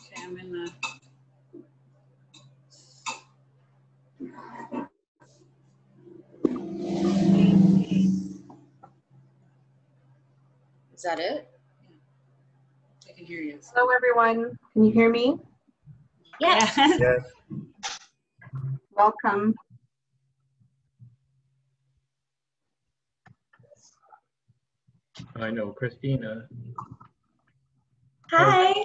Okay, I'm in the. Is that it? I can hear you. Hello, everyone. Can you hear me? Yes. Yes. Welcome. I know Christina. Hi.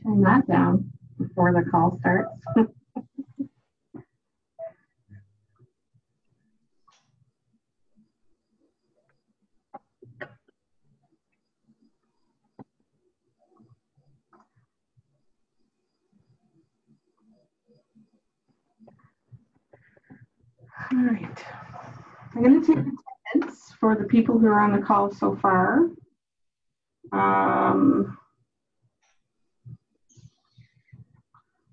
Turn that down before the call starts. All right. I'm going to take attendance for the people who are on the call so far.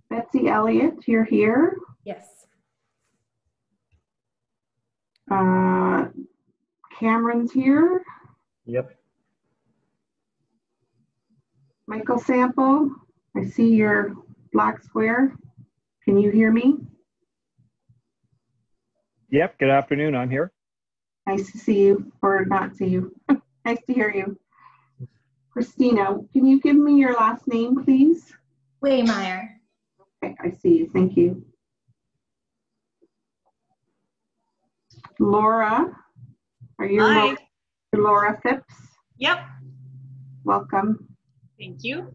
Betsy Elliott, you're here. Yes. Cameron's here. Yep. Michael Sample, I see your black square. Can you hear me? Yep, good afternoon, I'm here. Nice to see you, or not see you. Nice to hear you. Christina, can you give me your last name, please? Waymeyer. Okay, I see you, thank you. Laura, are you Hi. Laura Phipps? Yep. Welcome. Thank you.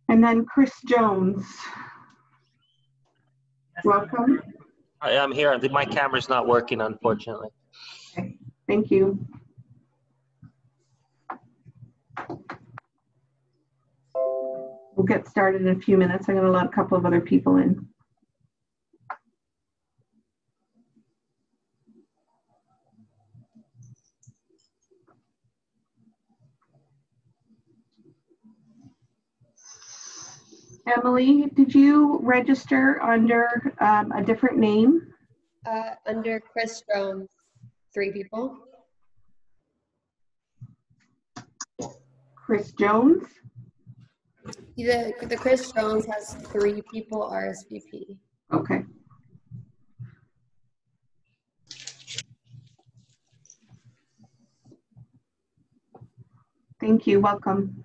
And then Chris Jones. Welcome. I'm here. My camera's not working, unfortunately. Okay, thank you. We'll get started in a few minutes. I'm going to let a couple of other people in. Emily, did you register under a different name? Under Chris Jones, 3 people. Chris Jones? The Chris Jones has 3 people RSVP. Okay. Thank you, welcome.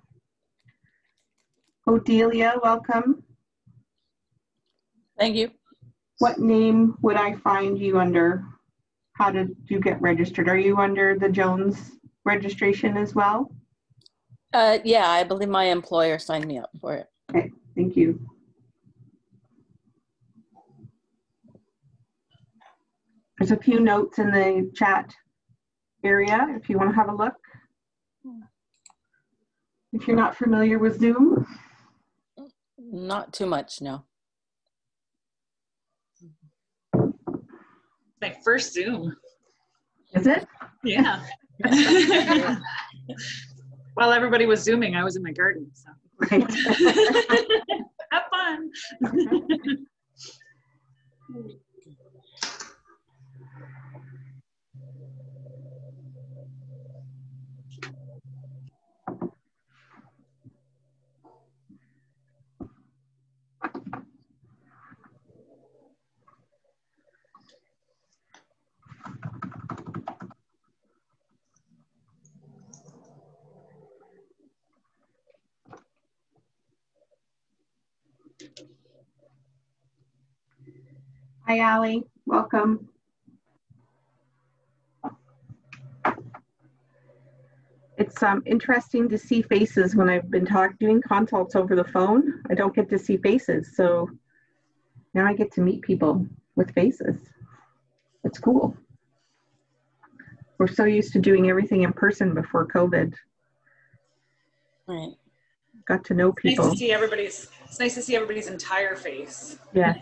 Odelia, welcome. Thank you. What name would I find you under? How did you get registered? Are you under the Jones registration as well? Yeah, I believe my employer signed me up for it. Okay, thank you. There's a few notes in the chat area if you want to have a look. If you're not familiar with Zoom. Not too much, no. My first Zoom. Is it? Yeah. While everybody was Zooming, I was in my garden. So. Right. Have fun. Hi, Allie. Welcome. It's interesting to see faces when I've been doing consults over the phone. I don't get to see faces, so now I get to meet people with faces. It's cool. We're so used to doing everything in person before COVID. Right. Got to know It's nice people. to see everybody's. It's nice to see everybody's entire face. Yeah.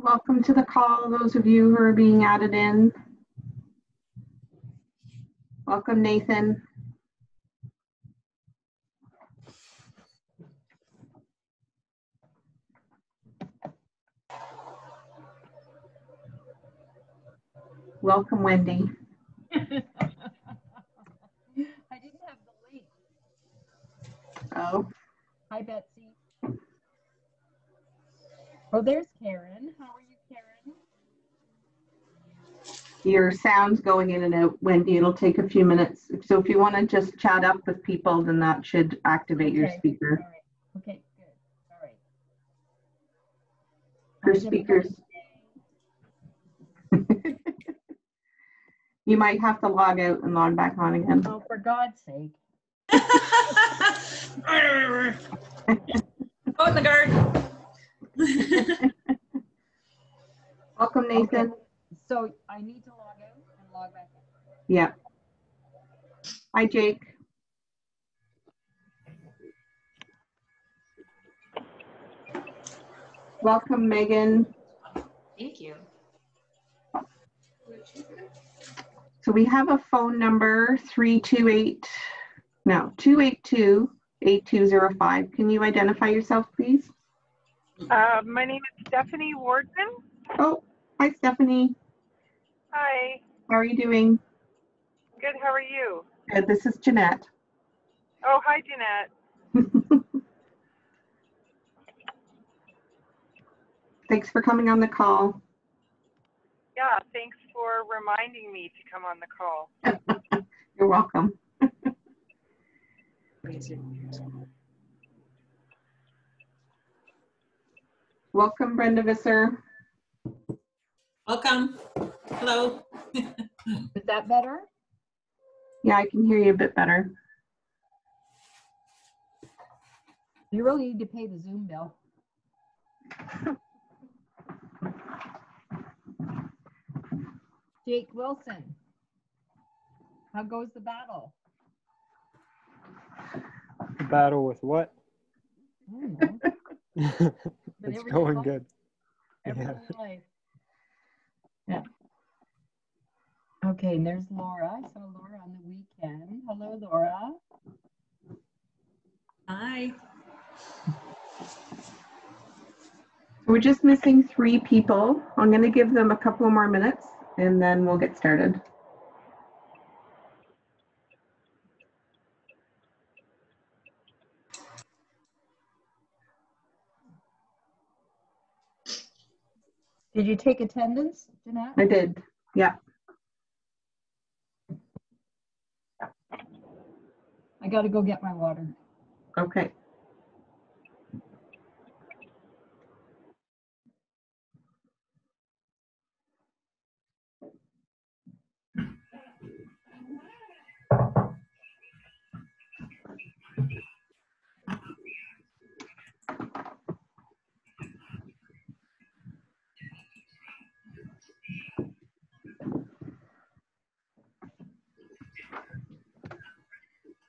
Welcome to the call, those of you who are being added in. Welcome, Nathan. Welcome, Wendy. I didn't have the link. Oh, Hi, Betsy. Oh, there's Karen. How are you, Karen? your sound's going in and out, Wendy. It'll take a few minutes. So if you want to just chat up with people, then that should activate your Okay. speaker. All right. Okay, good. All right. Your How's everybody speakers. You might have to log out and log back on again. Oh, for God's sake. Go in the garden. Welcome, Nathan. Okay. So I need to log out and log back in. Yeah. Hi, Jake. Welcome, Megan. Thank you. So we have a phone number 282-8205. Can you identify yourself, please? My name is Stephanie Wardman. Oh, hi, Stephanie. Hi. How are you doing? Good. How are you? Good. This is Jeanette. Oh, hi, Jeanette. Thanks for coming on the call. Yeah, thanks for reminding me to come on the call. You're welcome. Welcome, Brenda Visser. Welcome. Hello. Is that better? Yeah, I can hear you a bit better. You really need to pay the Zoom bill. Jake Wilson. How goes the battle? The battle with what? I don't know. But It's everyday going life- good. everyday Yeah. life. Yeah. Okay, and there's Laura. I saw Laura on the weekend. Hello, Laura. Hi. We're just missing 3 people. I'm going to give them a couple more minutes and then we'll get started. Did you take attendance, Jeanette? I did. Yeah. I got to go get my water. Okay.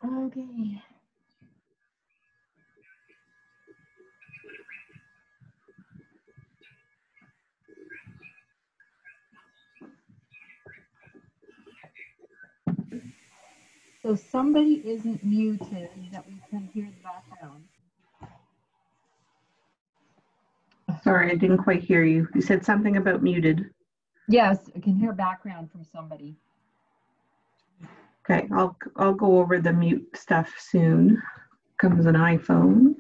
Okay. So somebody isn't muted that we can hear the background. Sorry, I didn't quite hear you. You said something about muted. Yes, I can hear background from somebody. Okay, I'll go over the mute stuff soon. comes an iPhone.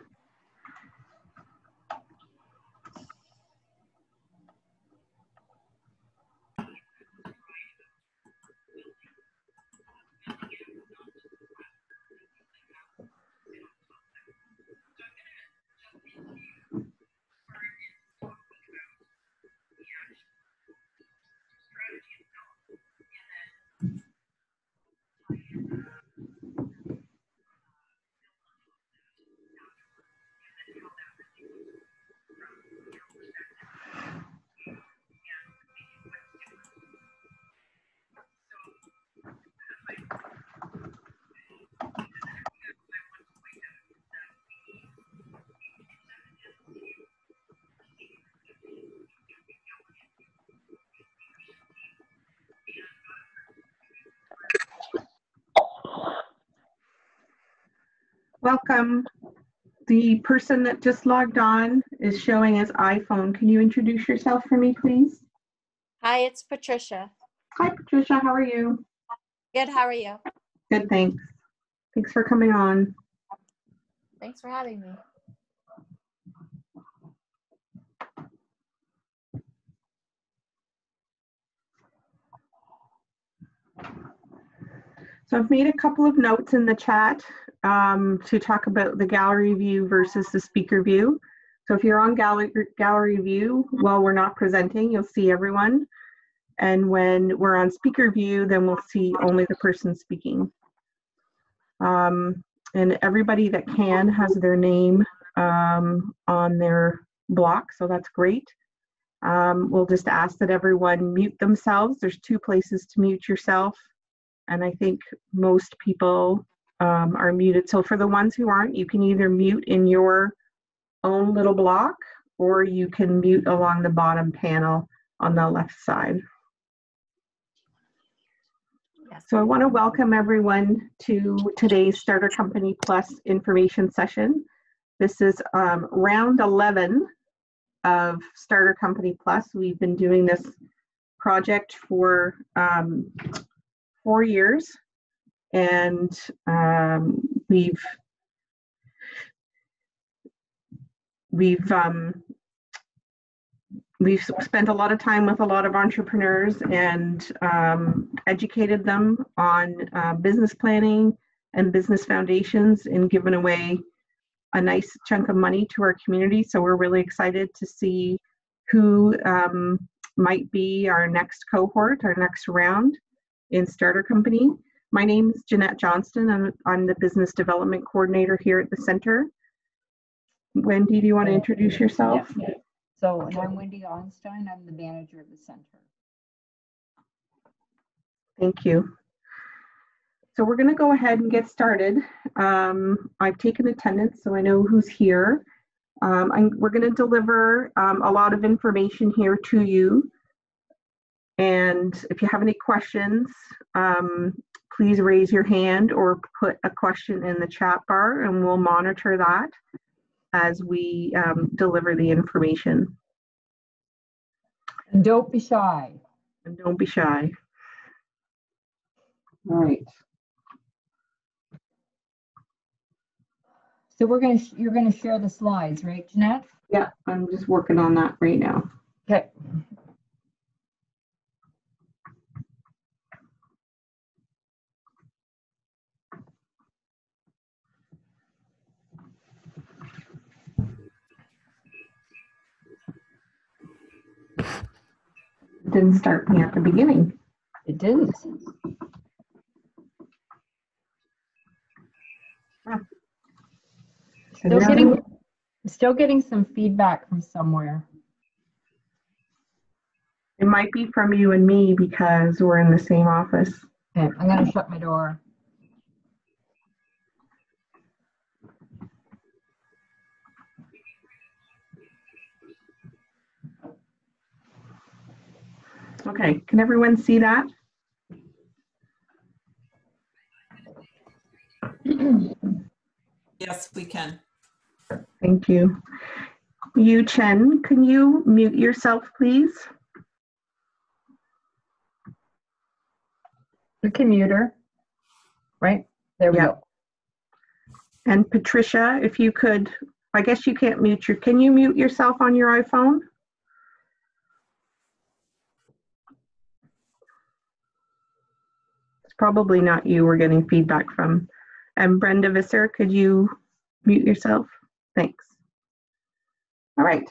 Welcome. The person that just logged on is showing as iPhone. Can you introduce yourself for me, please? Hi, it's Patricia. Hi, Patricia. How are you? Good, how are you? Good, thanks. Thanks for coming on. Thanks for having me. So I've made a couple of notes in the chat to talk about the gallery view versus the speaker view. So if you're on gallery view, while we're not presenting, you'll see everyone. And when we're on speaker view, then we'll see only the person speaking. And everybody that can has their name on their block, so that's great. We'll just ask that everyone mute themselves. There's 2 places to mute yourself, and I think most people are muted. So for the ones who aren't, you can either mute in your own little block, or you can mute along the bottom panel on the left side. So I want to welcome everyone to today's Starter Company Plus information session. This is round 11 of Starter Company Plus. We've been doing this project for 4 years, and we've spent a lot of time with a lot of entrepreneurs and educated them on business planning and business foundations, and given away a nice chunk of money to our community. So we're really excited to see who might be our next cohort, our next round in Starter Company. My name is Jeanette Johnston. I'm the Business Development Coordinator here at the Center. Wendy, do you want to introduce yourself? Yeah. So, and I'm Wendy Onstein. I'm the manager of the center. Thank you. So we're going to go ahead and get started. I've taken attendance, so I know who's here. We're going to deliver a lot of information here to you. And if you have any questions, please raise your hand or put a question in the chat bar, and we'll monitor that as we deliver the information. And don't be shy. And don't be shy. All right. So you're gonna share the slides, right, Jeanette? Yeah, I'm just working on that right now. Okay. It didn't start me at the beginning. It didn't. Still getting some feedback from somewhere. It might be from you and me because we're in the same office. Okay, I'm gonna shut my door. Okay, can everyone see that? Yes, we can. Thank you. Yu Chen, can you mute yourself, please? You can mute her. Right? There we go. And Patricia, if you could, I guess you can't mute can you mute yourself on your iPhone? It's probably not you we're getting feedback from. And Brenda Visser, could you mute yourself? Thanks. All right.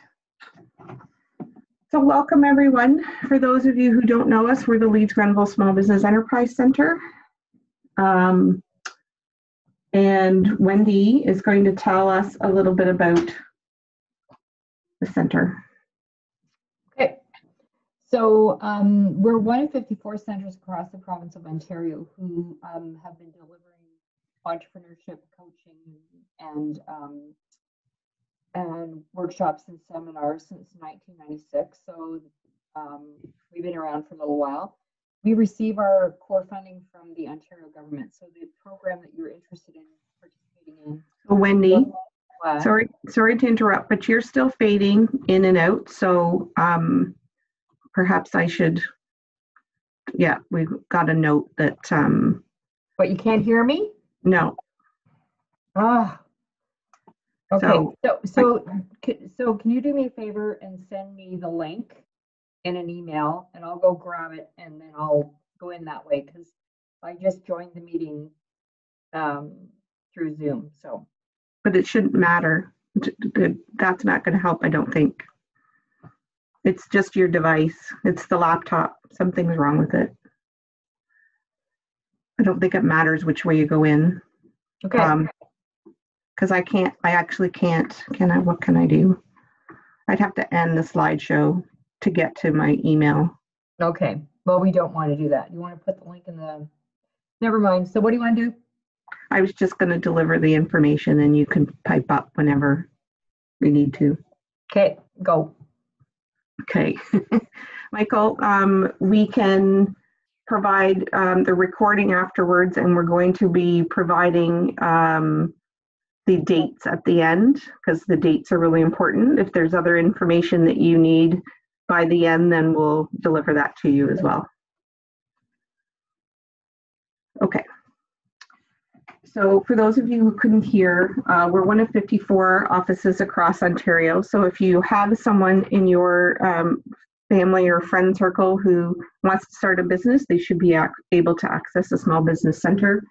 So welcome everyone. For those of you who don't know us, we're the Leeds Grenville Small Business Enterprise Center. And Wendy is going to tell us a little bit about the center. Okay. So we're one of 54 centers across the province of Ontario who have been delivering entrepreneurship coaching and workshops and seminars since 1996. So we've been around for a little while. We receive our core funding from the Ontario government. So the program that you're interested in participating in. So Wendy, sorry to interrupt, but you're still fading in and out. So perhaps I should, yeah, we've got a note that. But you can't hear me? No. Ah. Okay. So can you do me a favor and send me the link in an email, and I'll go grab it, and then I'll go in that way, because I just joined the meeting through Zoom. So, but it shouldn't matter. That's not going to help, I don't think. It's just your device. It's the laptop. Something's wrong with it. I don't think it matters which way you go in. Okay. Because I actually can't. What can I do? I'd have to end the slideshow to get to my email. Okay. Well, we don't want to do that. You want to put the link in the, never mind. So what do you want to do? I was just going to deliver the information and you can pipe up whenever we need to. Okay, go. Okay. Michael, we can provide the recording afterwards, and we're going to be providing the dates at the end, because the dates are really important. If there's other information that you need by the end, then we'll deliver that to you as well. Okay. So for those of you who couldn't hear, we're one of 54 offices across Ontario. So if you have someone in your family or friend circle who wants to start a business, they should be able to access a small business center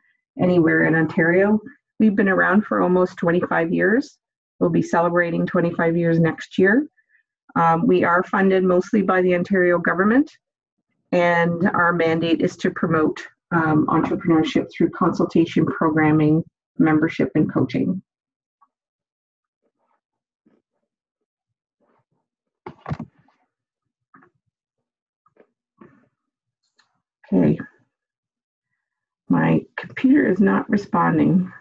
anywhere in Ontario. We've been around for almost 25 years. We'll be celebrating 25 years next year. We are funded mostly by the Ontario government, and our mandate is to promote entrepreneurship through consultation, programming, membership, and coaching. Okay. My computer is not responding.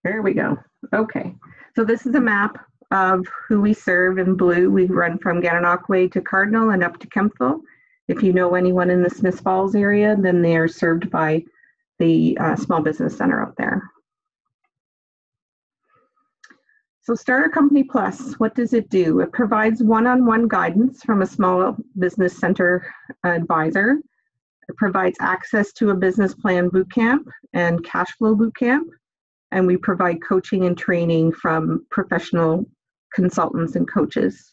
There we go. Okay. So this is a map of who we serve in blue. We run from Gananoque to Cardinal and up to Kemptville. If you know anyone in the Smith Falls area, then they are served by the Small Business Center up there. So Starter Company Plus, what does it do? It provides one-on-one guidance from a small business center advisor. It provides access to a business plan bootcamp and cash flow bootcamp. And we provide coaching and training from professional consultants and coaches.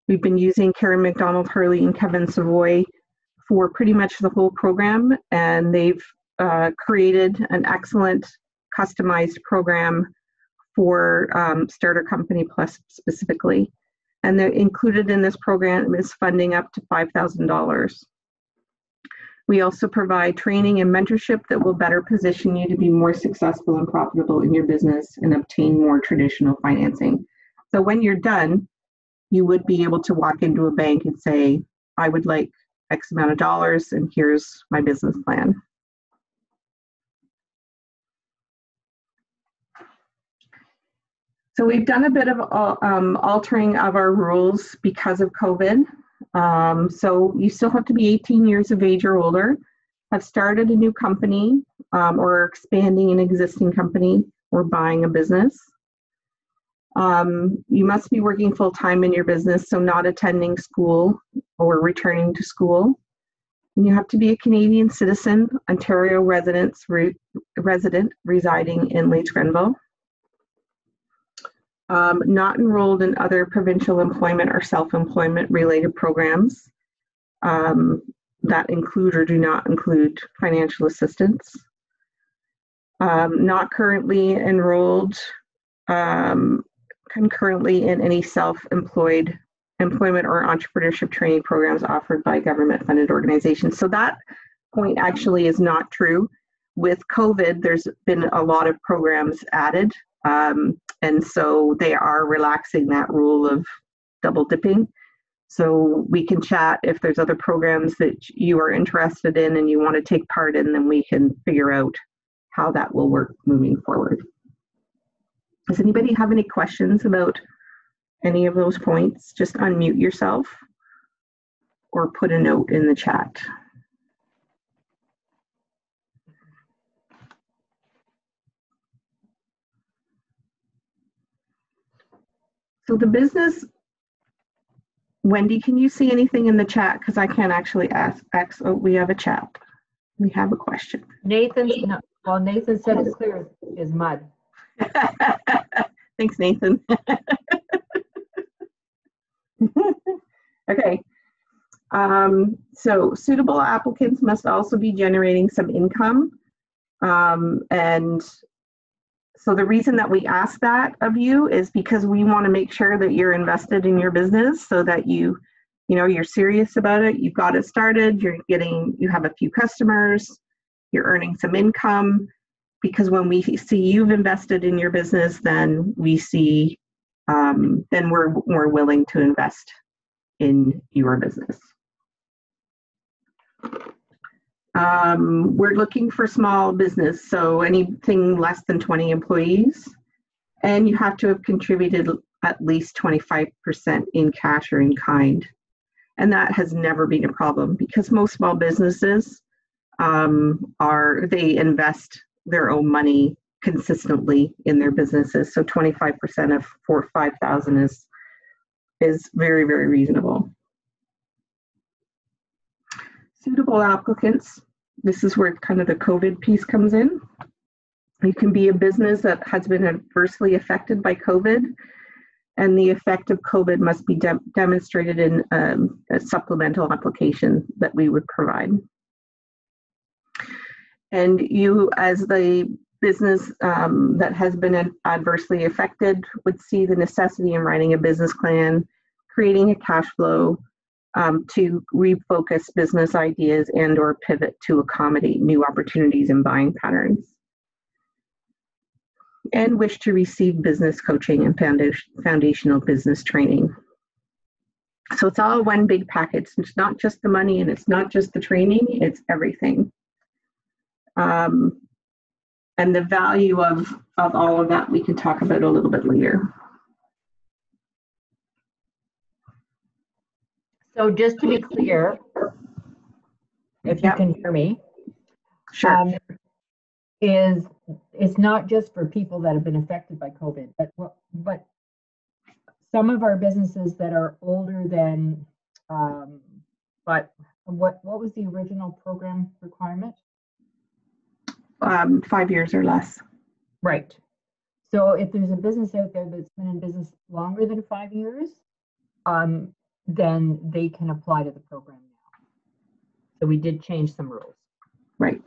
We've been using Karen McDonald Hurley and Kevin Savoy for pretty much the whole program, and they've created an excellent customized program for Starter Company Plus specifically. And they're included in this program is funding up to $5,000. We also provide training and mentorship that will better position you to be more successful and profitable in your business and obtain more traditional financing. So when you're done, you would be able to walk into a bank and say, I would like X amount of dollars, and here's my business plan. So we've done a bit of altering of our rules because of COVID. So you still have to be 18 years of age or older, have started a new company, or expanding an existing company, or buying a business. You must be working full-time in your business, so not attending school or returning to school. And you have to be a Canadian citizen, Ontario resident residing in Leeds Grenville. Not enrolled in other provincial employment or self-employment related programs that include or do not include financial assistance. Not currently enrolled concurrently in any self-employed employment or entrepreneurship training programs offered by government-funded organizations. So that point actually is not true. With COVID, there's been a lot of programs added, and so they are relaxing that rule of double dipping. So we can chat if there's other programs that you are interested in and you want to take part in, then we can figure out how that will work moving forward. Does anybody have any questions about any of those points? Just unmute yourself or put a note in the chat. So the business, Wendy, can you see anything in the chat? Because I can't actually ask. Oh, we have a chat. We have a question. Nathan said it's clear as mud. Thanks, Nathan. Okay. So suitable applicants must also be generating some income. And so the reason that we ask that of you is because we want to make sure that you're invested in your business so that you're serious about it. You've got it started, you have a few customers, you're earning some income, because when we see you've invested in your business, then we see, then we're more willing to invest in your business. We're looking for small business, so anything less than 20 employees, and you have to have contributed at least 25% in cash or in kind. And that has never been a problem because most small businesses they invest their own money consistently in their businesses. So 25% of $5,000 is very, very reasonable. Suitable applicants, this is where kind of the COVID piece comes in. You can be a business that has been adversely affected by COVID, and the effect of COVID must be demonstrated in a supplemental application that we would provide. And you, as the business that has been adversely affected, would see the necessity in writing a business plan, creating a cash flow, to refocus business ideas and or pivot to accommodate new opportunities and buying patterns, and wish to receive business coaching and foundational business training. So it's all one big package. It's not just the money and it's not just the training, it's everything. And the value of all of that we can talk about a little bit later. So just to be clear, if you can hear me, sure. It's not just for people that have been affected by COVID, but some of our businesses that are older than, but what was the original program requirement? 5 years or less. Right. So if there's a business out there that's been in business longer than 5 years, then they can apply to the program now. So we did change some rules. Right.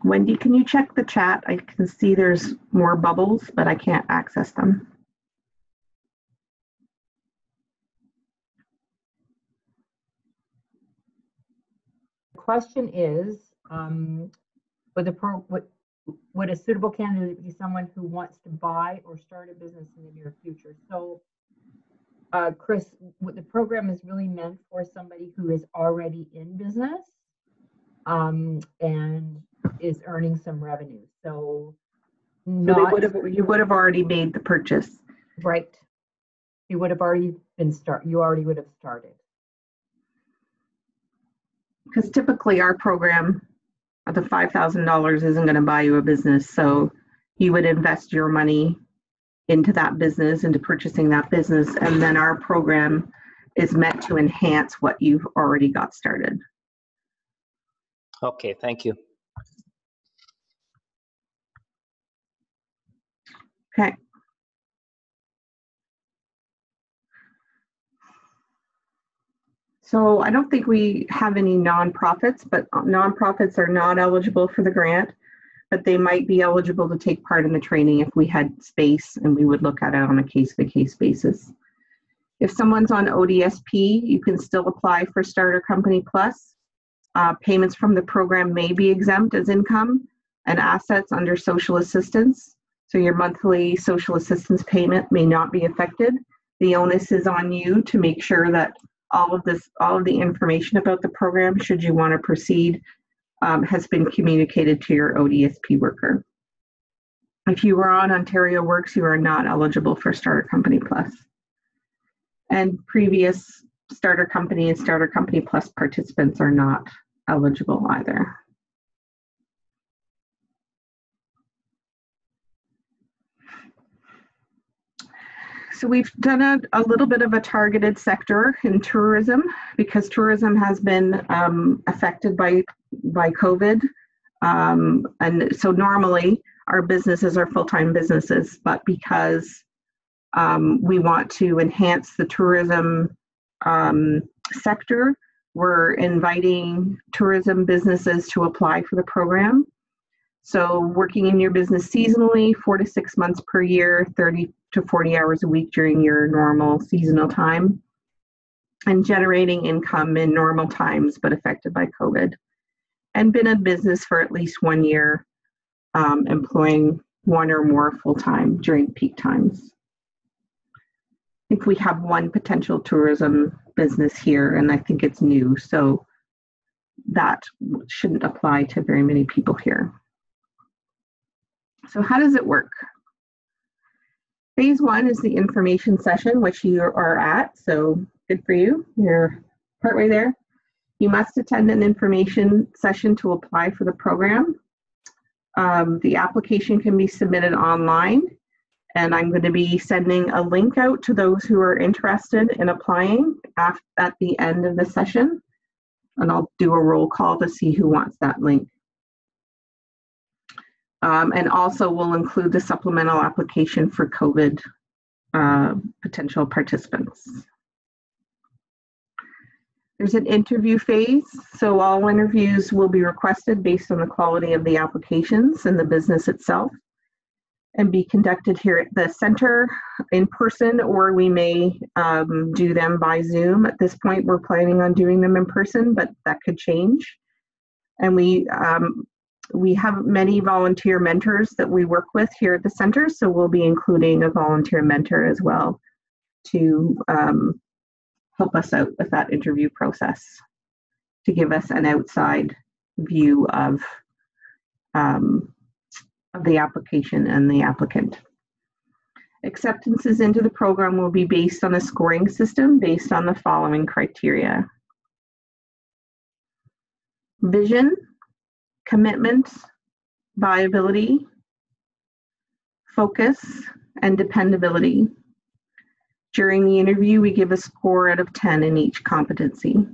Wendy, can you check the chat? I can see there's more bubbles, but I can't access them. The question is, would a suitable candidate be someone who wants to buy or start a business in the near future? So, Chris, the program is really meant for somebody who is already in business and is earning some revenue. So you would have already made the purchase. Right. You would have already you already would have started. Because typically our program, the $5,000 isn't going to buy you a business. So you would invest your money into that business, into purchasing that business. And then our program is meant to enhance what you've already got started. Okay, thank you. Okay. So I don't think we have any nonprofits, but nonprofits are not eligible for the grant, but they might be eligible to take part in the training if we had space, and we would look at it on a case-by-case basis. If someone's on ODSP, you can still apply for Starter Company Plus. Payments from the program may be exempt as income and assets under social assistance. So your monthly social assistance payment may not be affected. The onus is on you to make sure that all of the information about the program, should you want to proceed, has been communicated to your ODSP worker. If you are on Ontario Works, you are not eligible for Starter Company Plus. And previous Starter Company and Starter Company Plus participants are not eligible either. So we've done a little bit of a targeted sector in tourism, because tourism has been affected by COVID. And so normally our businesses are full-time businesses, but because we want to enhance the tourism sector, we're inviting tourism businesses to apply for the program. So working in your business seasonally, 4 to 6 months per year, 30 to 40 hours a week during your normal seasonal time, and generating income in normal times but affected by COVID, and been in business for at least 1 year, employing 1 or more full-time during peak times. I think we have one potential tourism business here, and I think it's new, so that shouldn't apply to very many people here. So how does it work? Phase 1 is the information session, which you are at, so good for you. You're partway there. You must attend an information session to apply for the program. The application can be submitted online, and I'm going to be sending a link out to those who are interested in applying at the end of the session, and I'll do a roll call to see who wants that link. And also we'll include the supplemental application for COVID potential participants. There's an interview phase, so all interviews will be requested based on the quality of the applications and the business itself, and be conducted here at the center in person, or we may do them by Zoom. At this point, we're planning on doing them in person, but that could change. And we have many volunteer mentors that we work with here at the center, so we'll be including a volunteer mentor as well to help us out with that interview process, to give us an outside view of the application and the applicant. Acceptances into the program will be based on a scoring system based on the following criteria: vision, commitment, viability, focus, and dependability. During the interview, we give a score out of 10 in each competency.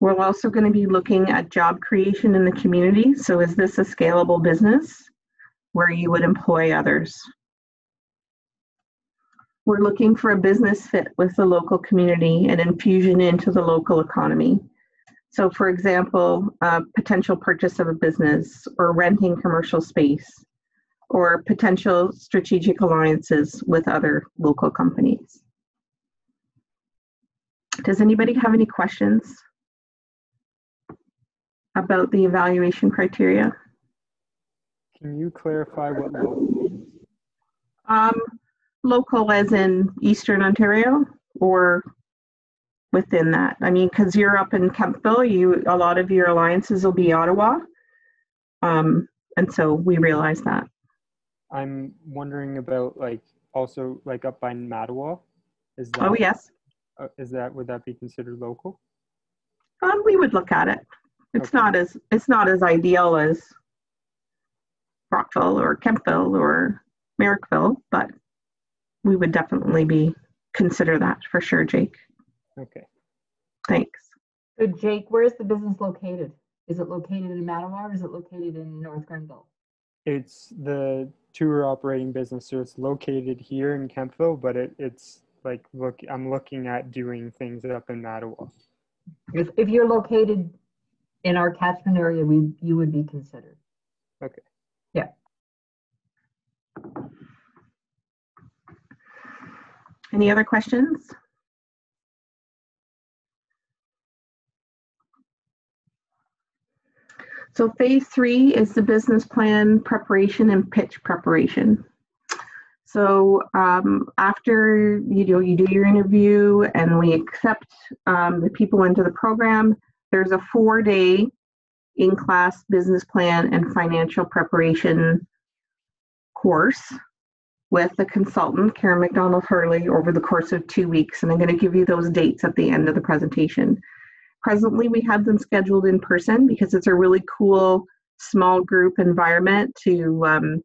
We're also going to be looking at job creation in the community. So is this a scalable business where you would employ others? We're looking for a business fit with the local community and infusion into the local economy. So for example, potential purchase of a business, or renting commercial space, or potential strategic alliances with other local companies. Does anybody have any questions about the evaluation criteria? Can you clarify what local means? Local as in Eastern Ontario, or within that? I mean, because you're up in Kemptville, a lot of your alliances will be Ottawa. And so we realize that. I'm wondering about also up by Mattawa. Is that? Oh yes. Would that be considered local? We would look at it. It's Okay. not as ideal as Brockville or Kemptville or Merrickville, but we would definitely consider that for sure, Jake. Okay. Thanks. So Jake, where is the business located? Is it located in Mattawa or is it located in North Grenville? It's the tour operating business, so it's located here in Kempville, but it's like, I'm looking at doing things up in Mattawa. If you're located in our catchment area, you would be considered. Okay. Yeah. Any other questions? So phase 3 is the business plan preparation and pitch preparation. So after you do your interview and we accept the people into the program, there's a 4-day in-class business plan and financial preparation course with the consultant, Karen McDonald Hurley, over the course of 2 weeks. And I'm going to give you those dates at the end of the presentation. Presently, we have them scheduled in person because it's a really cool small group environment to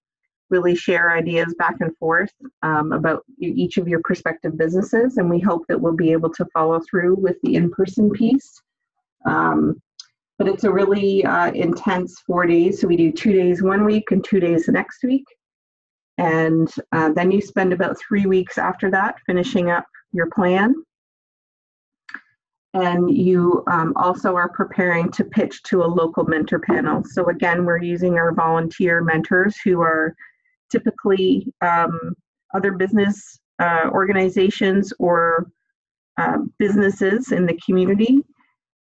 really share ideas back and forth about each of your prospective businesses. And we hope that we'll be able to follow through with the in-person piece. But it's a really intense 4 days. So we do 2 days one week and 2 days the next week. And then you spend about 3 weeks after that finishing up your plan. And you also are preparing to pitch to a local mentor panel. So again, we're using our volunteer mentors who are typically other business organizations or businesses in the community.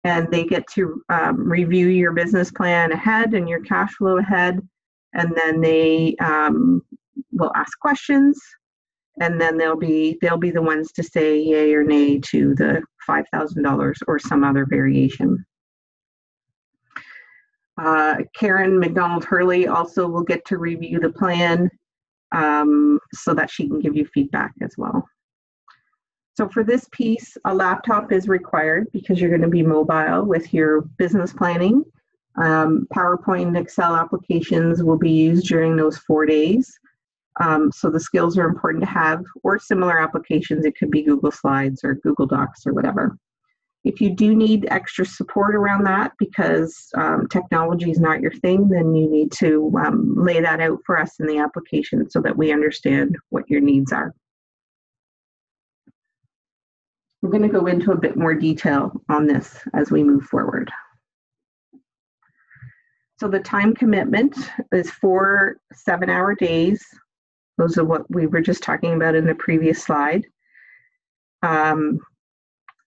And they get to review your business plan ahead and your cash flow ahead. And then they will ask questions. And then they'll be the ones to say yay or nay to the $5,000 or some other variation. Karen McDonald Hurley also will get to review the plan so that she can give you feedback as well. So for this piece, a laptop is required because you're going to be mobile with your business planning. PowerPoint and Excel applications will be used during those 4 days. So the skills are important to have, or similar applications. It could be Google Slides or Google Docs or whatever. If you do need extra support around that because technology is not your thing, then you need to lay that out for us in the application so that we understand what your needs are. We're going to go into a bit more detail on this as we move forward. So the time commitment is 4 7-hour days. Those are what we were just talking about in the previous slide. I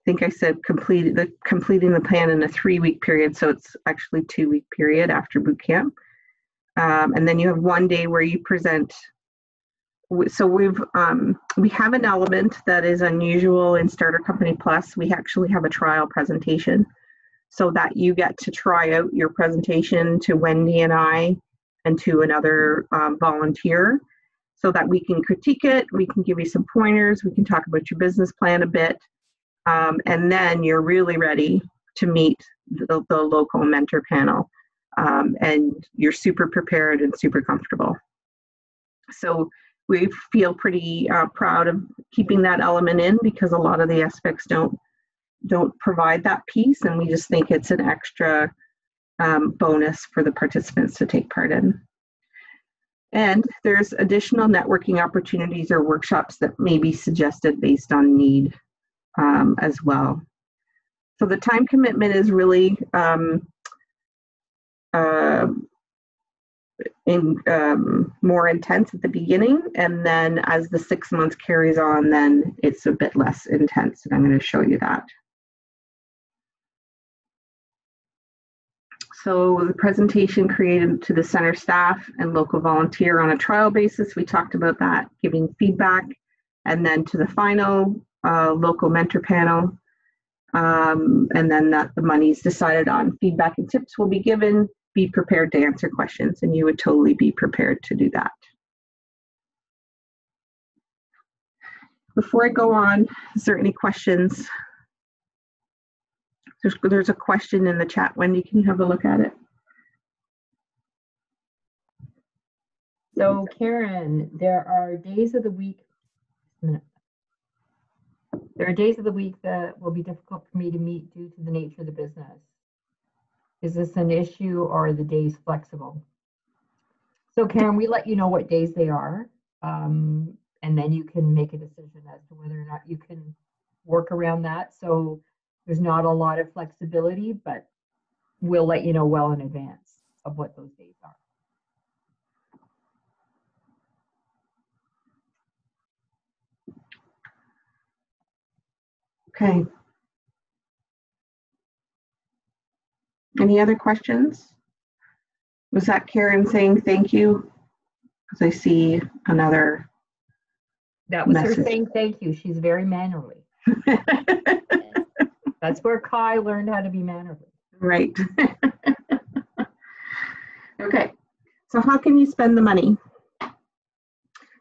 think I said completing the plan in a 3-week period, so it's actually 2-week period after boot camp. And then you have 1 day where you present. So we have an element that is unusual in Starter Company Plus. We actually have a trial presentation so that you get to try out your presentation to Wendy and I and to another volunteer, so that we can critique it, we can give you some pointers, we can talk about your business plan a bit, and then you're really ready to meet the local mentor panel, and you're super prepared and super comfortable. So we feel pretty proud of keeping that element in because a lot of the aspects don't provide that piece, and we just think it's an extra bonus for the participants to take part in. And there's additional networking opportunities or workshops that may be suggested based on need as well. So the time commitment is really more intense at the beginning, and then as the 6 months carries on, then it's a bit less intense, and I'm going to show you that. So the presentation created to the center staff and local volunteer on a trial basis. We talked about that, giving feedback, and then to the final local mentor panel. And then that the money's decided on. Feedback and tips will be given. Be prepared to answer questions, and you would totally be prepared to do that. Before I go on, is there any questions? There's a question in the chat. Wendy, can you have a look at it? So Karen, there are days of the week. There are days of the week that will be difficult for me to meet due to the nature of the business. Is this an issue or are the days flexible? So Karen, we let you know what days they are, and then you can make a decision as to whether or not you can work around that. So there's not a lot of flexibility, but we'll let you know well in advance of what those days are. Okay. Any other questions? Was that Karen saying thank you? Because I see another That was her message. saying thank you. She's very mannerly. That's where Kai learned how to be mannerly. Right. Okay. So how can you spend the money?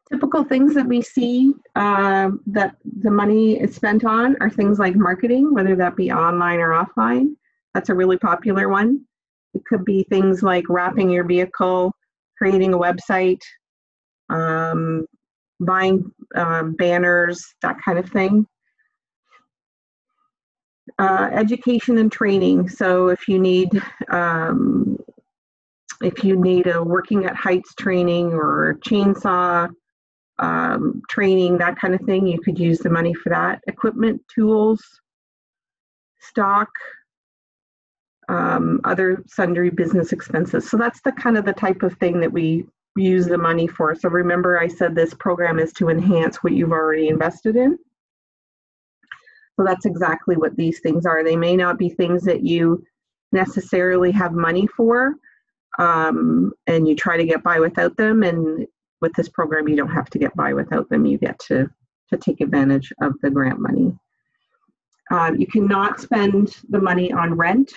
Typical things that we see that the money is spent on are things like marketing, whether that be online or offline. That's a really popular one. It could be things like wrapping your vehicle, creating a website, buying banners, that kind of thing. Education and training. So if you need a working at heights training or chainsaw training, that kind of thing, you could use the money for that. Equipment, tools, stock, other sundry business expenses. So that's the kind of the type of thing that we use the money for. So remember, I said this program is to enhance what you've already invested in. So that's exactly what these things are. They may not be things that you necessarily have money for, and you try to get by without them. And with this program, you don't have to get by without them. You get to take advantage of the grant money. You cannot spend the money on rent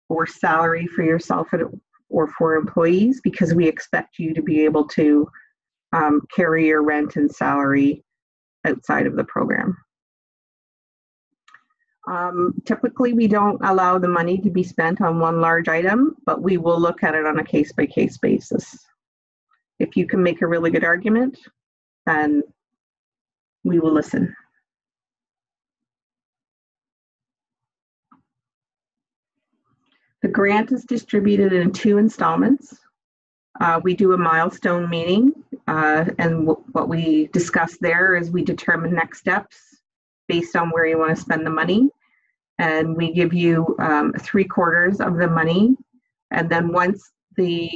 or salary for yourself or for employees, because we expect you to be able to carry your rent and salary outside of the program. Typically, we don't allow the money to be spent on one large item, but we will look at it on a case-by-case basis. If you can make a really good argument, then we will listen. The grant is distributed in 2 installments. We do a milestone meeting, and what we discuss there is we determine next steps based on where you want to spend the money. And we give you 3/4 of the money. And then once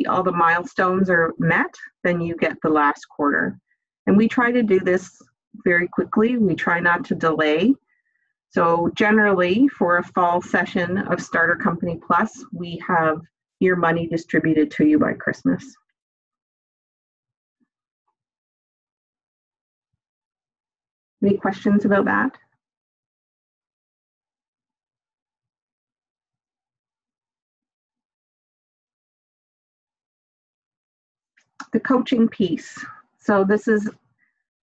all the milestones are met, then you get the last quarter. And we try to do this very quickly. We try not to delay. So generally, for a fall session of Starter Company Plus, we have your money distributed to you by Christmas. Any questions about that? The coaching piece. So this is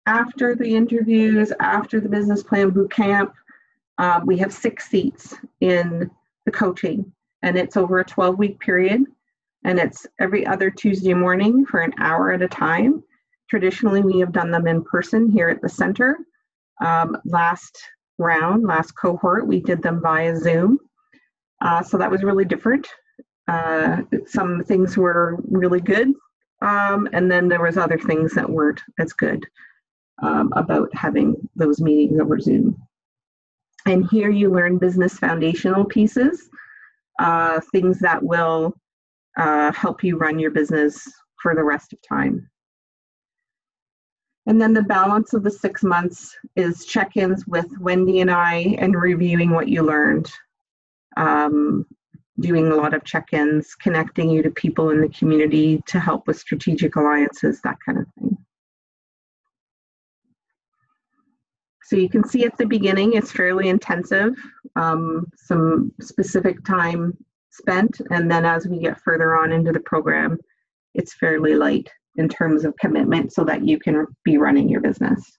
after the interviews, after the business plan boot camp. We have 6 seats in the coaching, and it's over a 12-week period, and it's every other Tuesday morning for an hour at a time. Traditionally, we have done them in person here at the center. Last cohort, we did them via Zoom. So that was really different. Some things were really good, and then there was other things that weren't as good about having those meetings over Zoom. And here you learn business foundational pieces, things that will help you run your business for the rest of time. And then the balance of the 6 months is check-ins with Wendy and I and reviewing what you learned, doing a lot of check-ins, connecting you to people in the community to help with strategic alliances, that kind of thing. So you can see at the beginning, it's fairly intensive, some specific time spent, and then as we get further on into the program, it's fairly light in terms of commitment so that you can be running your business.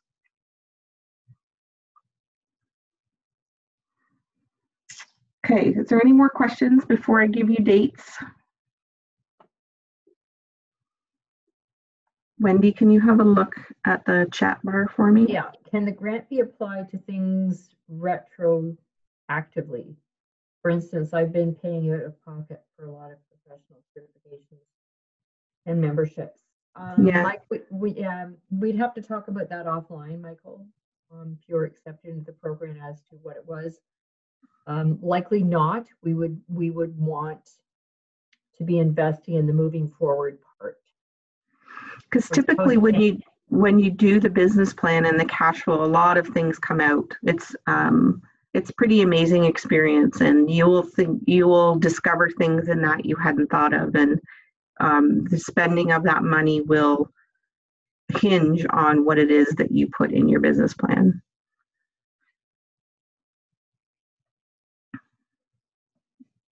Okay, is there any more questions before I give you dates? Wendy, can you have a look at the chat bar for me? Yeah, can the grant be applied to things retroactively? For instance, I've been paying out of pocket for a lot of professional certifications and memberships. Yeah. Mike, we'd have to talk about that offline, Michael, if you're accepted into the program as to what it was. Likely not. We would want to be investing in the moving forward part. Because typically when you do the business plan and the cash flow, a lot of things come out. It's pretty amazing experience, and you will discover things in that you hadn't thought of, and the spending of that money will hinge on what it is that you put in your business plan.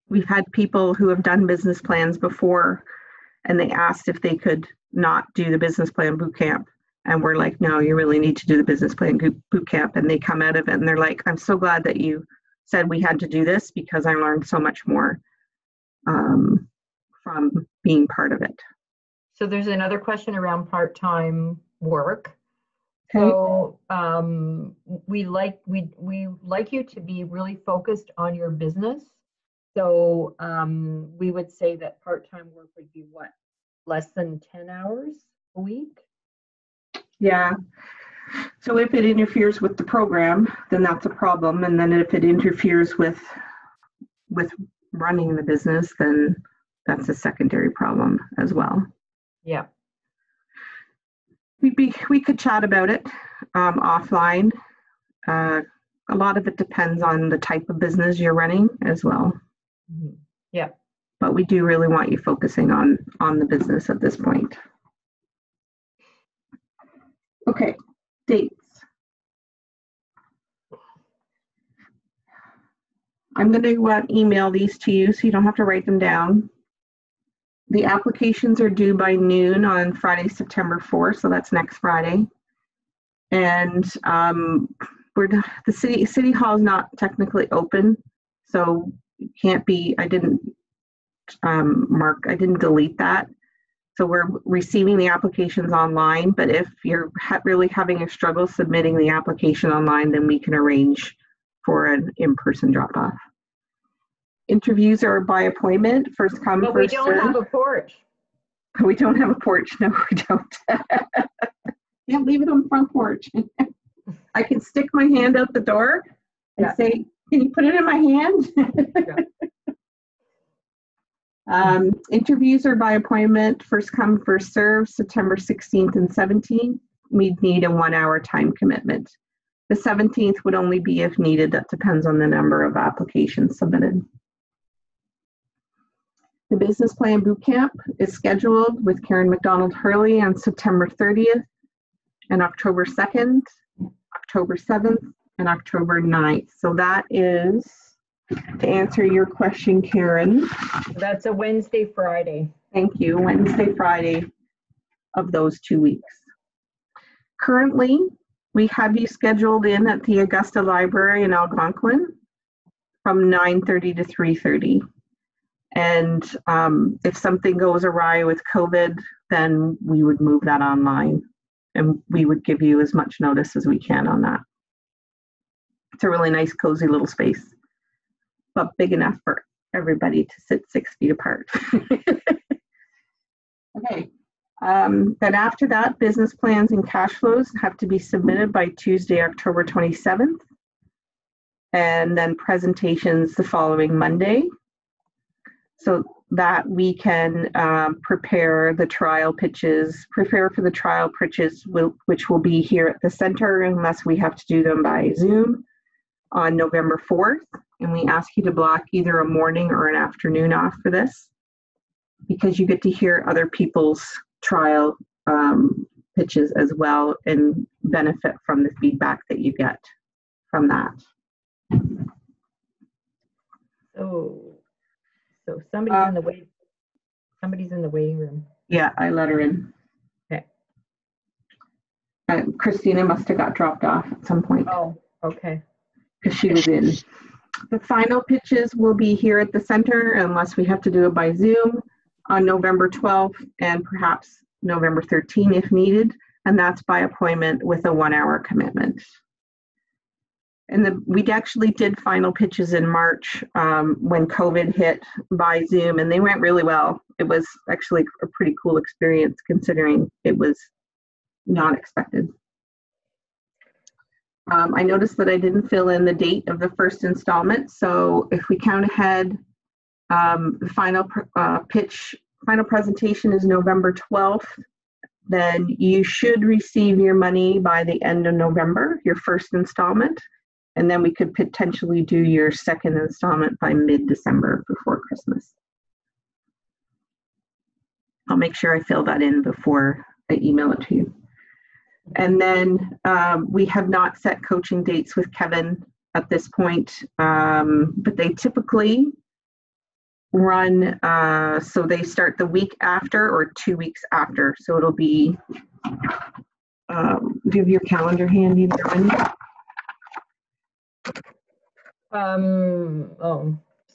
We've had people who have done business plans before, and they asked if they could not do the business plan boot camp. And we're like, no, you really need to do the business plan boot camp. And they come out of it and they're like, I'm so glad that you said we had to do this, because I learned so much more from being part of it. So there's another question around part-time work. Okay. So we like you to be really focused on your business. So we would say that part-time work would be what, less than 10 hours a week? Yeah. So if it interferes with the program, then that's a problem. And then if it interferes with running the business, then that's a secondary problem as well. Yeah. We could chat about it offline. A lot of it depends on the type of business you're running as well. Mm-hmm. Yeah. But we do really want you focusing on the business at this point. Okay, dates. I'm going to email these to you so you don't have to write them down. The applications are due by noon on Friday, September 4th, so that's next Friday. And the city hall is not technically open, so it can't be. I didn't delete that. So we're receiving the applications online, but if you're really having a struggle submitting the application online, then we can arrange for an in-person drop-off. Interviews are by appointment, first come, but first we don't have a porch. We don't have a porch. No, we don't. Yeah, leave it on the front porch. I can stick my hand out the door and say, can you put it in my hand? Interviews are by appointment, first come, first serve, September 16th and 17th. We'd need a 1 hour time commitment. The 17th would only be if needed. That depends on the number of applications submitted. The business plan boot camp is scheduled with Karen McDonald Hurley on September 30th and October 2nd, October 7th, and October 9th. So that is, to answer your question, Karen. That's a Wednesday, Friday. Thank you. Wednesday, Friday of those 2 weeks. Currently, we have you scheduled in at the Augusta Library in Algonquin from 9:30 to 3:30. And if something goes awry with COVID, then we would move that online, and we would give you as much notice as we can on that. It's a really nice, cozy little space, but big enough for everybody to sit 6 feet apart. Okay. Then after that, business plans and cash flows have to be submitted by Tuesday, October 27th. And then presentations the following Monday, so that we can prepare for the trial pitches, which will be here at the center unless we have to do them by Zoom on November 4th. And we ask you to block either a morning or an afternoon off for this, because you get to hear other people's trial pitches as well and benefit from the feedback that you get from that. So somebody's in the waiting room. Yeah, I let her in. Okay. Christina must have got dropped off at some point. Oh, okay. Because she was in. The final pitches will be here at the center unless we have to do it by Zoom on November 12th, and perhaps November 13 if needed, and that's by appointment with a 1-hour commitment. And we actually did final pitches in March when COVID hit by Zoom, and they went really well. It was actually a pretty cool experience considering it was not expected. I noticed that I didn't fill in the date of the first installment, so if we count ahead, the final presentation is November 12th. Then you should receive your money by the end of November, your first installment, and then we could potentially do your second installment by mid-December before Christmas. I'll make sure I fill that in before I email it to you. And then we have not set coaching dates with Kevin at this point, but they typically run, so they start the week after or 2 weeks after. So it'll be, do you have your calendar handy there, Wendy?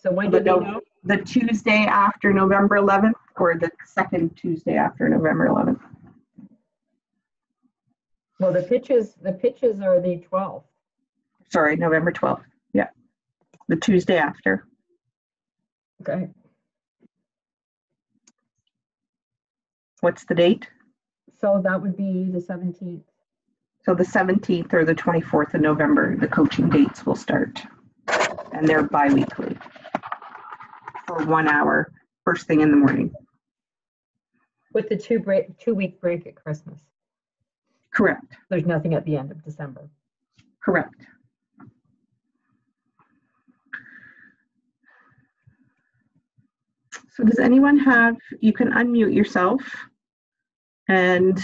So when did they know? The Tuesday after November 11th or the second Tuesday after November 11th? Well, the pitches are the 12th. Sorry, November 12th. Yeah, the Tuesday after. Okay. What's the date? So that would be the 17th. So the 17th or the 24th of November, the coaching dates will start. And they're bi-weekly for 1 hour, first thing in the morning. With the 2-week break at Christmas. Correct. There's nothing at the end of December. Correct. So does anyone have, you can unmute yourself and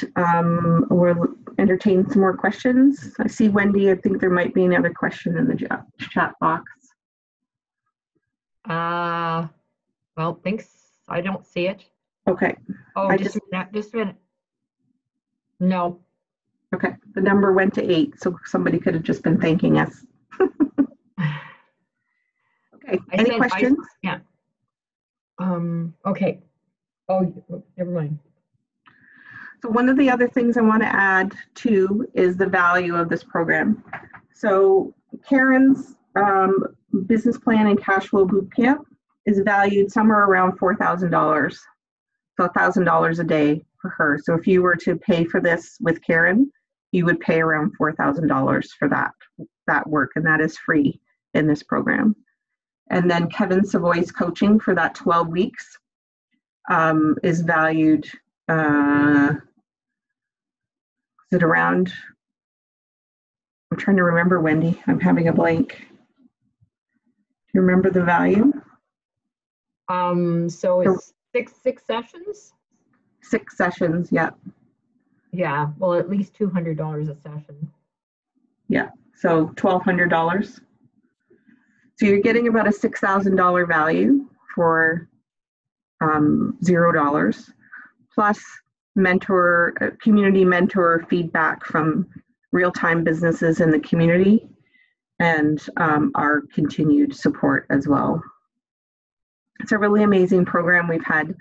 we'll entertain some more questions. I see Wendy, I think there might be another question in the chat box. Well, thanks. I don't see it. Okay. Oh, just a minute. No. Okay, the number went to 8, so somebody could have just been thanking us. Okay, any questions? Yeah. Okay. Oh, never mind. So one of the other things I want to add too is the value of this program. So Karen's business plan and cash flow boot camp is valued somewhere around $4,000. So $1,000 a day for her. So if you were to pay for this with Karen, you would pay around $4,000 for that work, and that is free in this program. And then Kevin Savoy's coaching for that 12 weeks is valued, is it around, I'm trying to remember, Wendy, I'm having a blank. Do you remember the value? So it's six sessions? 6 sessions, yeah. Yeah, well, at least $200 a session. Yeah, so $1,200. So you're getting about a $6,000 value for $0, plus community mentor feedback from real-time businesses in the community, and our continued support as well. It's a really amazing program. We've had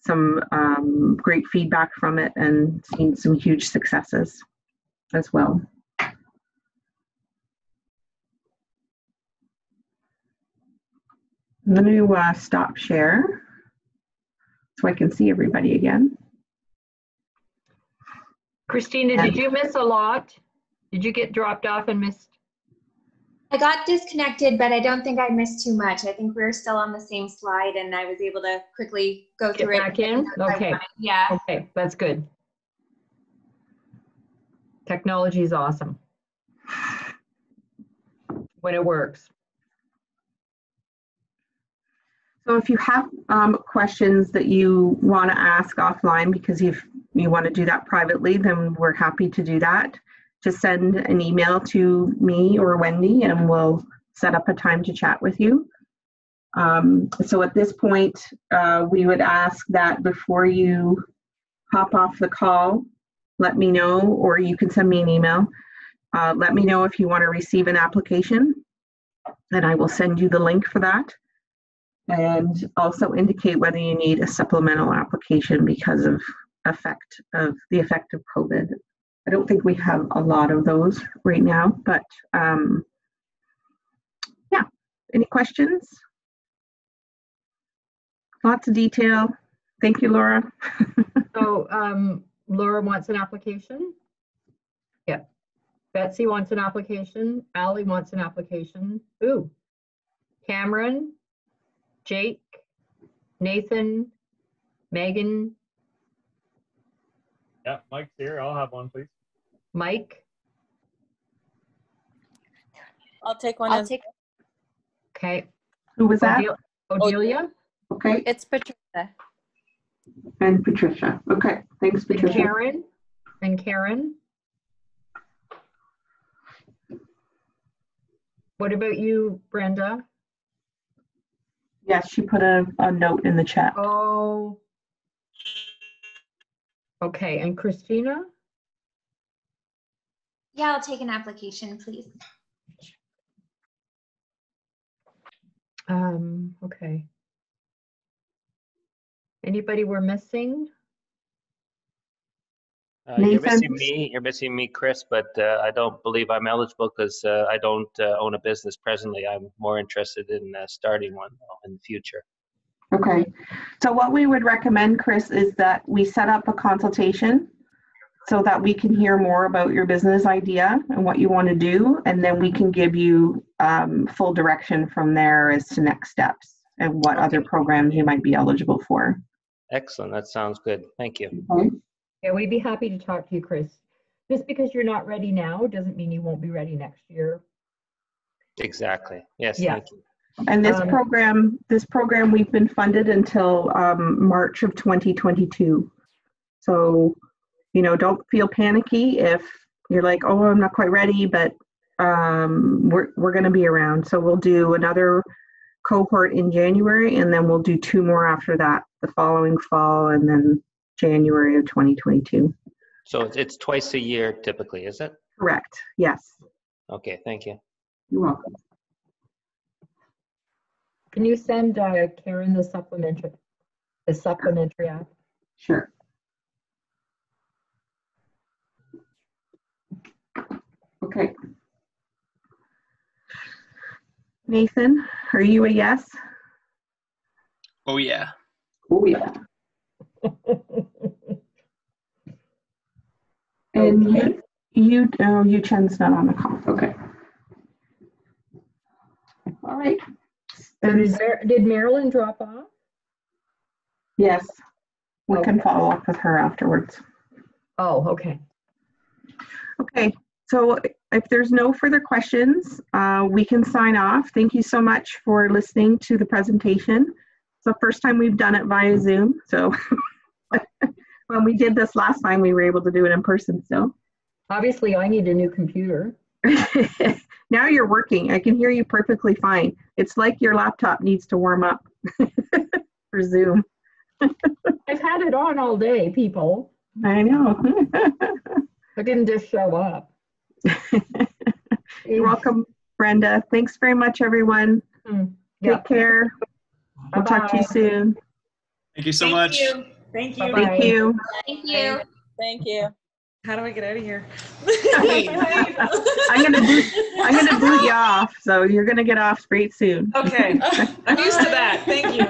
some great feedback from it and seen some huge successes as well. I'm going to stop share so I can see everybody again. Christina, did you miss a lot? Did you get dropped off and missed? I got disconnected, but I don't think I missed too much. I think we're still on the same slide, and I was able to quickly go through it. Get back in? Okay. Yeah. Okay, that's good. Technology is awesome when it works. So if you have questions that you want to ask offline because you want to do that privately, then we're happy to do that. Just send an email to me or Wendy and we'll set up a time to chat with you. So at this point, we would ask that before you hop off the call, let me know, or you can send me an email. Let me know if you want to receive an application, and I will send you the link for that. And also indicate whether you need a supplemental application because of effect of COVID. I don't think we have a lot of those right now, but yeah. Any questions? Lots of detail. Thank you, Laura. So Laura wants an application. Yeah. Betsy wants an application. Allie wants an application. Ooh. Cameron, Jake, Nathan, Megan, Yeah, Mike's here. I'll have one, please. Mike. I'll take one. I'll take. Okay. Who was that? Odelia. Okay. It's Patricia. And Patricia. Okay. Thanks, And Patricia. Karen. And Karen. What about you, Brenda? Yes, she put a note in the chat. Oh. Okay, and Christina? Yeah, I'll take an application, please. Okay. Anybody we're missing? You're missing me, Chris, but I don't believe I'm eligible because I don't own a business presently. I'm more interested in starting one in the future. Okay. So what we would recommend, Chris, is that we set up a consultation so that we can hear more about your business idea and what you want to do, and then we can give you full direction from there as to next steps and what other programs you might be eligible for. Excellent. That sounds good. Thank you. Okay. Yeah, we'd be happy to talk to you, Chris. Just because you're not ready now doesn't mean you won't be ready next year. Exactly. Yes, Yeah. thank you. And this program we've been funded until March of 2022. So, don't feel panicky if you're like, oh, I'm not quite ready, but we're going to be around. So we'll do another cohort in January, and then we'll do 2 more after that, the following fall, and then January of 2022. So it's twice a year typically, is it? Correct. Yes. Okay, thank you. You're welcome. Can you send Karen the supplementary app? Sure. Okay. Nathan, are you a yes? Oh, yeah. Oh, yeah. And you Chen's not on the call. Okay. All right. Did Marilyn drop off? Yes. We can follow up with her afterwards. Oh, okay. Okay. So if there's no further questions, we can sign off. Thank you so much for listening to the presentation. It's the first time we've done it via Zoom. So when we did this last time, we were able to do it in person still. Obviously, I need a new computer. Now you're working. I can hear you perfectly fine. It's like your laptop needs to warm up for Zoom. I've had it on all day, people. I know. I didn't just show up. You're welcome, Brenda. Thanks very much, everyone. Take care. We'll talk to you soon. Thank you so much. Thank you. Thank you. Thank you. Thank you. How do I get out of here? I'm gonna boot you off, so you're gonna get off straight soon. Okay. I'm used to that. Thank you.